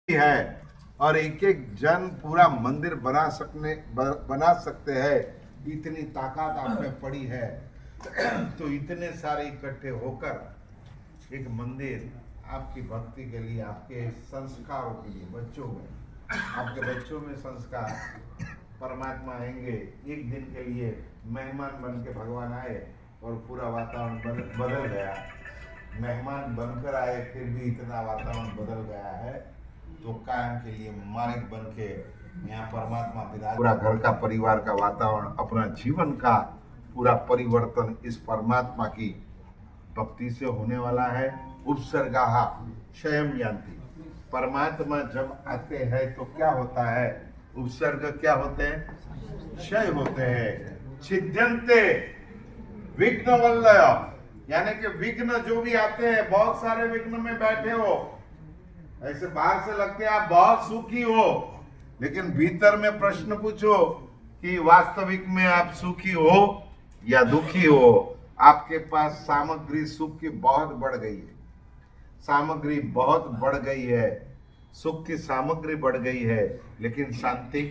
है और एक एक जन पूरा मंदिर बना सकते हैं, इतनी ताकत आप में पड़ी है। तो इतने सारे इकट्ठे होकर एक मंदिर आपकी भक्ति के लिए, आपके संस्कारों के लिए, बच्चों में, आपके बच्चों में संस्कार, परमात्मा आएंगे एक दिन के लिए, मेहमान बन के भगवान आए और पूरा वातावरण बदल गया। मेहमान बनकर आए फिर भी इतना वातावरण बदल गया है, तो कायम के लिए मालिक बन के यहाँ परमात्मा विराज, पूरा घर का, परिवार का वातावरण, अपना जीवन का पूरा परिवर्तन इस परमात्मा की भक्ति से होने वाला है। उपसर्गा क्षयम यान्ति, परमात्मा जब आते हैं तो क्या होता है, उपसर्ग क्या होते हैं, क्षय होते हैं। छिद्यंते विघ्न वल्लय, यानी कि विघ्न जो भी आते हैं, बहुत सारे विघ्न में बैठे हो, ऐसे बाहर से लगते हैं आप बहुत सुखी हो, लेकिन भीतर में प्रश्न पूछो कि वास्तविक में आप सुखी हो या दुखी हो। आपके पास सामग्री सुख की बहुत बढ़ गई है, सामग्री बहुत बढ़ गई है, सुख की सामग्री बढ़ गई है, लेकिन शांति,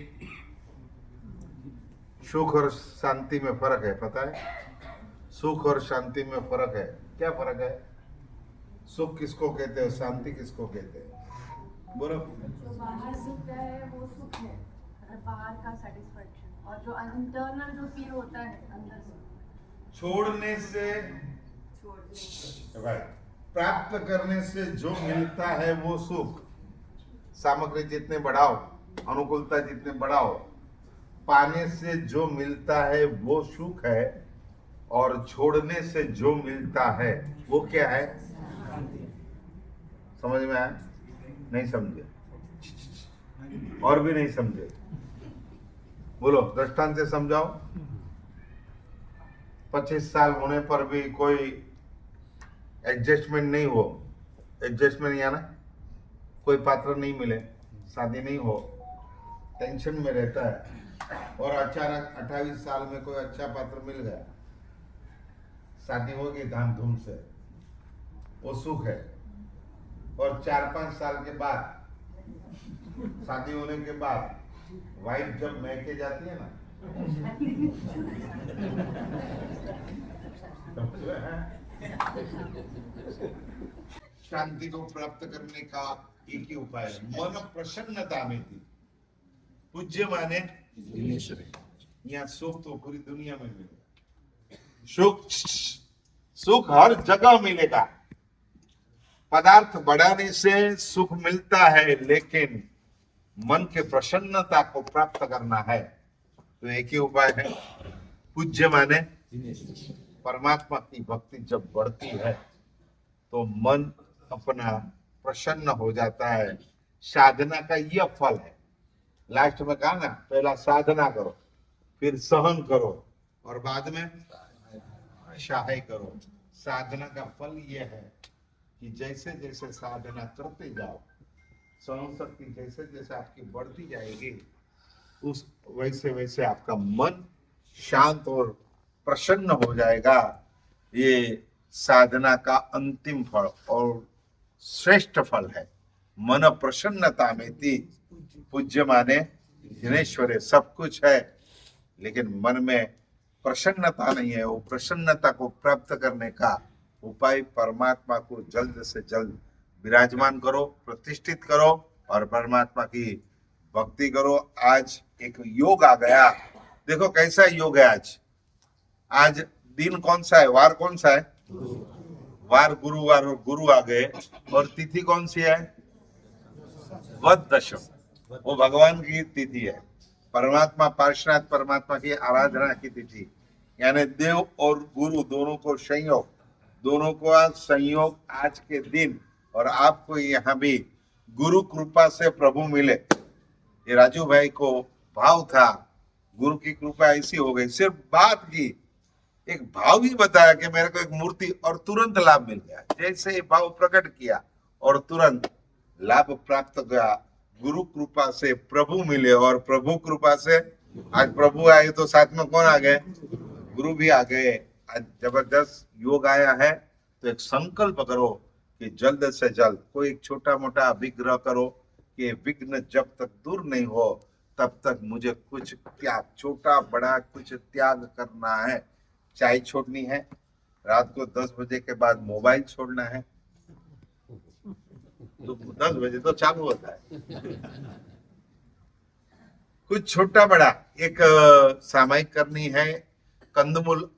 सुख और शांति में फर्क है, पता है? सुख और शांति में फर्क है। क्या फर्क है? सुख किसको कहते हैं, शांति किसको कहते हैं? बोलो। जो बाहर दिखता है वो सुख है, बाहर का सेटिस्फैक्शन, और जो इंटरनल जो फील होता है अंदर से, छोड़ने से प्राप्त करने से जो मिलता है वो सुख। सामग्री जितने बढ़ाओ, अनुकूलता जितने बढ़ाओ, पाने से जो मिलता है वो सुख है, और छोड़ने से जो मिलता है वो क्या है? समझ में आया? नहीं समझे? और भी नहीं समझे? बोलो, दृष्टांत से समझाओ। 25 साल होने पर भी कोई एडजस्टमेंट नहीं हो, एडजस्टमेंट या ना, कोई पात्र नहीं मिले, शादी नहीं हो, टेंशन में रहता है, और अचानक 28 साल में कोई अच्छा पात्र मिल गया, शादी होगी धामधूम से, वो सुख है। और 4-5 साल के बाद, शादी होने के बाद वाइफ जब मैके जाती है ना, शांति को प्राप्त करने का एक ही उपाय है, मन प्रसन्नता में थी। पूज्य माने यहाँ सुख तो पूरी दुनिया में मिलेगा, सुख हर जगह मिलेगा। पदार्थ बढ़ाने से सुख मिलता है, लेकिन मन के प्रसन्नता को प्राप्त करना है तो एक ही उपाय है, पूज्य माने परमात्मा की भक्ति जब बढ़ती है तो मन अपना प्रसन्न हो जाता है। साधना का यह फल है। लास्ट में कहा ना, पहला साधना करो, फिर सहन करो, और बाद में सहाय करो। साधना का फल यह है कि जैसे जैसे साधना करते जाओ, सहन शक्ति जैसे जैसे आपकी बढ़ती जाएगी, उस वैसे वैसे आपका मन शांत और प्रसन्न हो जाएगा। ये साधना का अंतिम फल और श्रेष्ठ फल है। मन प्रसन्नता में थी, पूज्य माने जिनेश्वरे, सब कुछ है, लेकिन मन में प्रसन्नता नहीं है। वो प्रसन्नता को प्राप्त करने का उपाय परमात्मा को जल्द से जल्द विराजमान करो, प्रतिष्ठित करो, और परमात्मा की भक्ति करो। आज एक योग आ गया, देखो कैसा योग है आज। आज दिन कौन सा है, वार कौन सा है? वार गुरुवार, और गुरु आ गए, और तिथि कौन सी है? वद दशम, वो भगवान की तिथि है, परमात्मा, पार्षनाथ परमात्मा की आराधना की तिथि, यानी देव और गुरु दोनों को संयोग, दोनों को आज संयोग आज के दिन। और आपको यहाँ भी गुरु कृपा से प्रभु मिले। ये राजू भाई को भाव था, गुरु की कृपा ऐसी हो गई, सिर्फ बात की, एक भाव ही बताया कि मेरे को एक मूर्ति, और तुरंत लाभ मिल गया। जैसे भाव प्रकट किया और तुरंत लाभ प्राप्त गया। गुरु कृपा से प्रभु मिले, और प्रभु कृपा से आज प्रभु आए तो साथ में कौन आ गए? गुरु भी आ गए। आज जबरदस्त योग आया है, तो एक संकल्प करो कि जल्द से जल्द कोई एक छोटा मोटा अभिग्रह करो, कि विघ्न जब तक दूर नहीं हो तब तक मुझे कुछ त्याग, छोटा बड़ा कुछ त्याग करना है। चाय छोड़नी है, रात को 10 बजे के बाद मोबाइल छोड़ना है। तो 10 बजे तो चालू होता है। कुछ छोटा बड़ा एक सामायिक करनी है। कंदमूल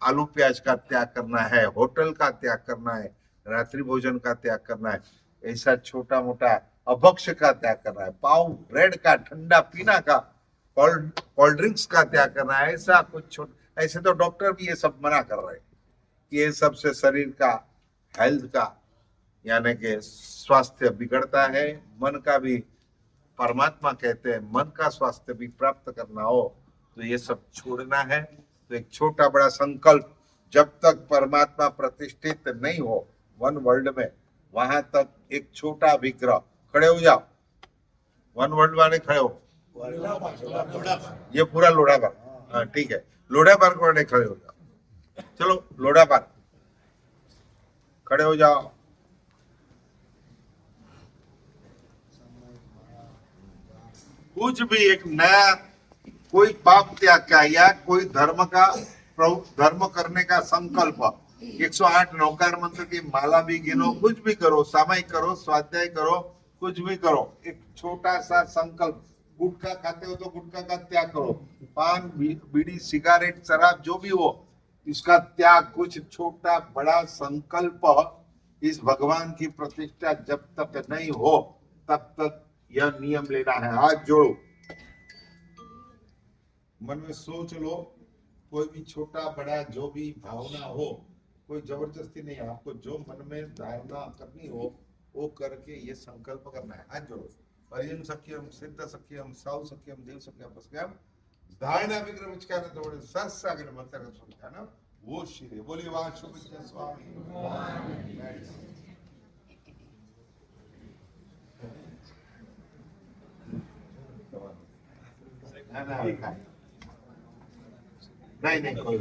आलू प्याज का त्याग करना है, होटल का त्याग करना है, रात्रि भोजन का त्याग करना है, ऐसा छोटा मोटा अभक्ष का त्याग करना है, पाव ब्रेड का, ठंडा पीना का, कोल्ड ड्रिंक्स का त्याग करना है। ऐसा कुछ छोटा, ऐसे तो डॉक्टर भी ये सब मना कर रहे हैं कि ये सबसे शरीर का, हेल्थ का, यानी कि स्वास्थ्य बिगड़ता है। मन का भी, परमात्मा कहते हैं मन का स्वास्थ्य भी प्राप्त करना हो तो ये सब छोड़ना है। तो एक छोटा बड़ा संकल्प, जब तक परमात्मा प्रतिष्ठित नहीं हो वन वर्ल्ड में, वहां तक एक छोटा विग्रह। खड़े हो जाओ, वन वर्ल्ड वाले खड़े हो, ये पूरा लोढ़ा बार, हाँ ठीक है, लोढ़ा बार वाले खड़े हो जाओ। चलो लोढ़ा बार खड़े हो जाओ। कुछ भी एक नया, कोई पाप त्याग का या कोई धर्म करने का संकल्प, 108 नौकार मंत्र की माला भी गिनो, कुछ भी करो, सामायिक करो, स्वाध्याय करो, कुछ भी करो, एक छोटा सा संकल्प। गुटखा खाते हो तो गुटखा का त्याग करो, पान बीड़ी सिगारेट शराब जो भी हो इसका त्याग, कुछ छोटा बड़ा संकल्प। इस भगवान की प्रतिष्ठा जब तक नहीं हो तब तक यह नियम लेना है। हाथ जोड़ो, मन में सोच लो, कोई भी छोटा बड़ा जो भी भावना हो, कोई जबरदस्ती नहीं है, आपको जो मन में धारणा करनी हो वो करके ये संकल्प करना है। हाथ जोड़ो। परिजन सख्यम, सिद्ध सख्यम, साउ सख्यम, देव सख्यम, पसख्यम, धारणा विग्रह विचकार तोड़े सत्सागर मंत्र का सुनना वो श्री बोली वाह शुभ स्वामी। नहीं नहीं कोई